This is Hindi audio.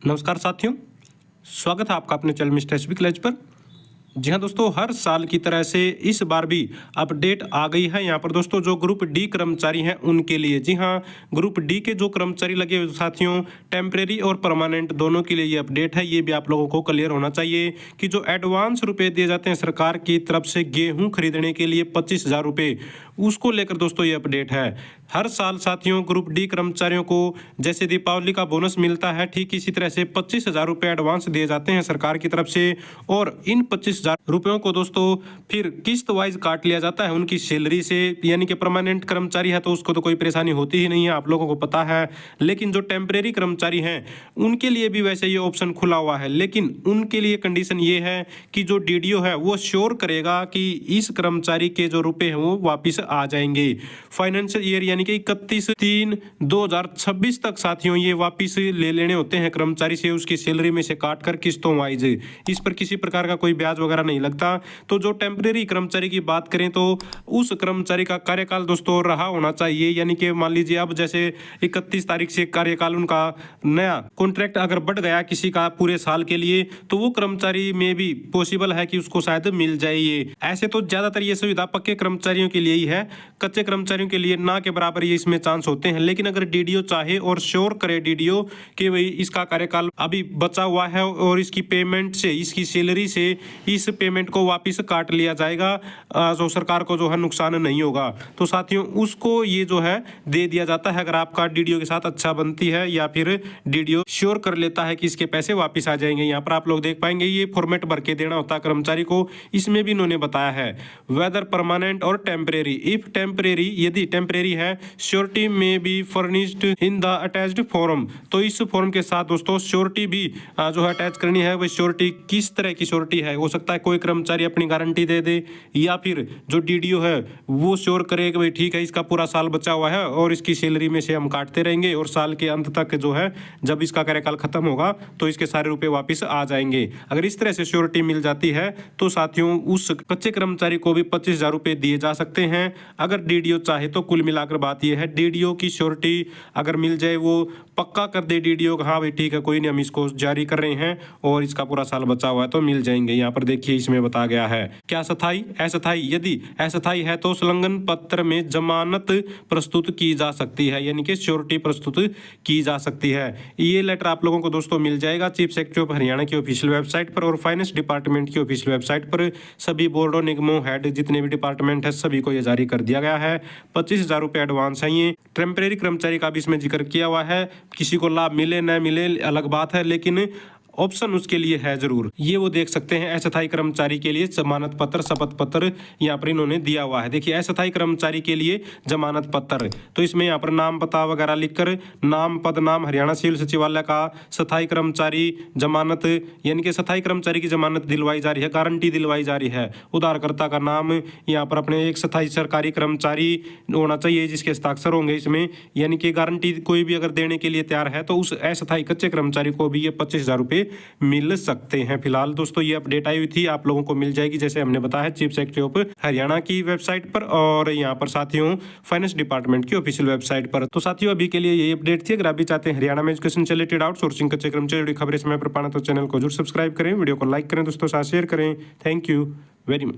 नमस्कार साथियों, स्वागत है आपका अपने चैनल मिस्टर एसबी कॉलेज पर। जी हाँ दोस्तों, हर साल की तरह से इस बार भी अपडेट आ गई है यहाँ पर दोस्तों, जो ग्रुप डी कर्मचारी हैं उनके लिए। जी हाँ, ग्रुप डी के जो कर्मचारी लगे हुए साथियों, टेम्परेरी और परमानेंट दोनों के लिए ये अपडेट है। ये भी आप लोगों को क्लियर होना चाहिए कि जो एडवांस रुपए दिए जाते हैं सरकार की तरफ से गेहूं खरीदने के लिए 25,000 रुपये, उसको लेकर दोस्तों ये अपडेट है। हर साल साथियों ग्रुप डी कर्मचारियों को जैसे दीपावली का बोनस मिलता है, ठीक इसी तरह से 25,000 रुपये एडवांस दिए जाते हैं सरकार की तरफ से, और इन 25,000 रुपयों को दोस्तों फिर किस्त वाइज काट लिया जाता है उनकी सैलरी से। यानी कि परमानेंट कर्मचारी है तो उसको तो कोई परेशानी होती ही नहीं है, आप लोगों को पता है। लेकिन जो टेम्परेरी कर्मचारी हैं उनके लिए भी वैसे ये ऑप्शन खुला हुआ है, लेकिन उनके लिए कंडीशन ये है कि जो डीडीओ है वो श्योर करेगा कि इस कर्मचारी के जो रुपए हैं वो वापिस आ जाएंगे फाइनेंशियल ईयर यानी कि 31/3/2026 तक साथियों ये वापिस ले लेने होते हैं कर्मचारी से, उसकी सैलरी में से काट कर किस्तों वाइज। इस पर किसी प्रकार का कोई ब्याज वगैरह नहीं लगता। तो जो टेम्परेरी कर्मचारी की बात करें तो उस कर्मचारी का कार्यकाल दोस्तों रहा होना चाहिए। यानी कि मान लीजिए अब जैसे 31 तारीख से कार्यकाल उनका नया कॉन्ट्रैक्ट अगर बढ़ गया किसी का पूरे साल के लिए, तो वो कर्मचारी में भी पॉसिबल है कि उसको शायद मिल जाए। ये ऐसे तो ज्यादातर ये सुविधा पक्के कर्मचारियों के लिए ही है, कच्चे कर्मचारियों के लिए ना के बराबर ये इसमें चांस होते हैं। लेकिन अगर डीडीओ चाहे और श्योर करे डीडीओ कि भाई इसका कार्यकाल अभी बचा हुआ है और इसकी पेमेंट से, इसकी सैलरी से इस पेमेंट को वापस काट लिया जाएगा, जो सरकार को जो है नुकसान नहीं होगा, तो साथियों उसको ये जो है दे दिया जाता है। अगर आपका डीडीओ के साथ अच्छा बनती है या फिर डीडीओ श्योर कर लेता है कि इसके पैसे वापस आ जाएंगे। यहाँ पर आप लोग देख पाएंगे ये फॉर्मेट भर के देना होता है कर्मचारी को। इसमें भी इन्होंने बताया है वेदर परमानेंट और टेम्परेरी। इफ टेम्परेरी, यदि टेम्परेरी है, श्योरिटी में B furnished in the attached form. तो इस फॉर्म के साथ दोस्तों श्योरिटी भी जो है अटैच करनी है। वही श्योरिटी किस तरह की श्योरिटी है, हो सकता है कोई कर्मचारी अपनी गारंटी दे दे, या फिर जो डीडीओ है वो श्योर करे कि भाई ठीक है इसका पूरा साल बचा हुआ है और इसकी सैलरी में से हम काटते रहेंगे और साल के अंत तक जो है जब इसका कार्यकाल खत्म होगा तो इसके सारे रुपए वापस आ जाएंगे। अगर इस तरह से श्योरिटी मिल जाती है तो साथियों उस कच्चे कर्मचारी को भी 25,000 रुपये दिए जा सकते हैं अगर डीडीओ चाहे तो। कुल मिलाकर बात यह है डीडीओ की श्योरिटी अगर मिल जाए, वो पक्का कर दे डीडीओ, हाँ भाई ठीक है कोई नहीं हम इसको जारी कर रहे हैं और इसका पूरा साल बचा हुआ है, तो मिल जाएंगे। यहाँ पर देखिए इसमें बताया गया है क्या अस्थायी, अस्थायी, यदि अस्थायी है तो संलग्न पत्र में जमानत प्रस्तुत की जा सकती है, यानी कि श्योरिटी प्रस्तुत की जा सकती है। ये लेटर आप लोगों को दोस्तों मिल जाएगा चीफ सेक्रेटरी ऑफ हरियाणा की ऑफिशियल वेबसाइट पर और फाइनेंस डिपार्टमेंट की ऑफिशियल वेबसाइट पर। सभी बोर्डों, निगमों, हेड जितने भी डिपार्टमेंट है सभी को ये जारी कर दिया गया है। 25,000 रुपये एडवांस है। ये टेम्परेरी कर्मचारी का भी इसमें जिक्र किया हुआ है। किसी को लाभ मिले न मिले अलग बात है, लेकिन ऑप्शन उसके लिए है जरूर। ये वो देख सकते हैं अस्थायी कर्मचारी के लिए जमानत पत्र, शपथ पत्र यहाँ पर इन्होंने दिया हुआ है। देखिए अस्थायी कर्मचारी के लिए जमानत पत्र, तो इसमें यहाँ पर नाम पता वगैरह लिखकर, नाम पद नाम हरियाणा सिविल सचिवालय का, स्थायी कर्मचारी जमानत, यानी कि स्थायी कर्मचारी की जमानत दिलवाई जा रही है, गारंटी दिलवाई जा रही है। उधारकर्ता का नाम यहाँ पर अपने एक स्थायी सरकारी कर्मचारी होना चाहिए जिसके हस्ताक्षर होंगे इसमें, यानी कि गारंटी कोई भी अगर देने के लिए तैयार है तो उस अस्थायी कच्चे कर्मचारी को भी ये 25,000 रुपये मिल सकते हैं। फिलहाल दोस्तों ये अपडेट आई हुई थी, आप लोगों को मिल जाएगी जैसे हमने बताया चीफ सेक्रेटरी ऑफ हरियाणा की वेबसाइट पर और यहाँ पर साथियों फाइनेंस डिपार्टमेंट की ऑफिशियल वेबसाइट पर। तो साथियों अभी के लिए ये अपडेट थी। अगर आप भी चाहते हैं हरियाणा में एजुकेशन से रिलेटेड आउटसोर्सिंग कच्चे कर्मचारी खबरें समय पर पाना तो चैनल को जरूर सब्सक्राइब करें, वीडियो को लाइक करें, दोस्तों साथ शेयर करें। Thank you very much.